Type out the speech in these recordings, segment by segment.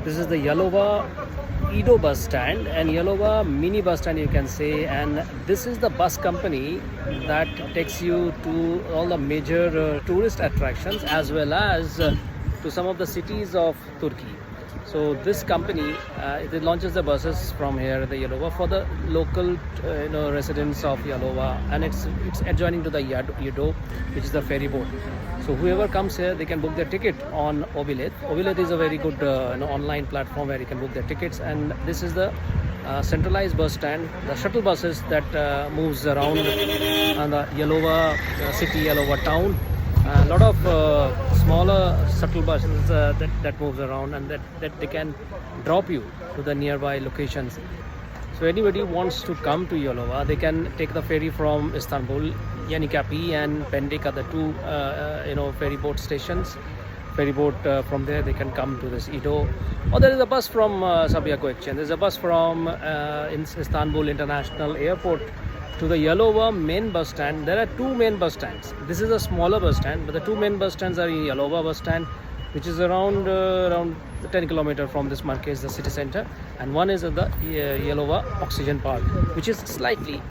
This is the Yalova Edo bus stand and Yalova mini bus stand, you can say. And this is the bus company that takes you to all the major tourist attractions as well as to some of the cities of Turkey. So this company it launches the buses from here, the Yalova, for the local residents of Yalova, and it's adjoining to the Edo, which is the ferry boat. So whoever comes here, they can book their ticket on Obilet. Obilet is a very good online platform where you can book their tickets, and this is the centralized bus stand, the shuttle buses that moves around on the Yalova city, Yalova town. A lot of smaller shuttle buses that moves around, and that they can drop you to the nearby locations. So anybody wants to come to Yalova, they can take the ferry from Istanbul. Yanikapi and Pendik are the two ferry boat stations. Ferry boat from there they can come to this Edo, or there is a bus from Sabiha Gökçen. There is a bus from Istanbul International Airport to the Yalova main bus stand. There are two main bus stands. This is a smaller bus stand, but the two main bus stands are in Yalova bus stand, which is around 10 kilometers from this market, the city center, and one is at the Yalova Oxygen Park, which is slightly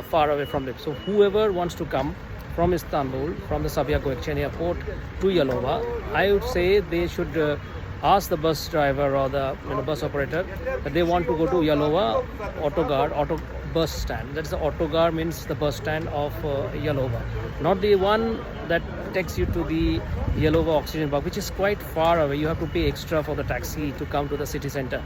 far away from it. So whoever wants to come from Istanbul, from the Sabiha Gökçen airport to Yalova, I would say they should ask the bus driver or the bus operator that they want to go to Yalova auto bus stand. That's the autogar, means the bus stand of Yalova, not the one that takes you to the Yalova Oxygen Park, which is quite far away. You have to pay extra for the taxi to come to the city center.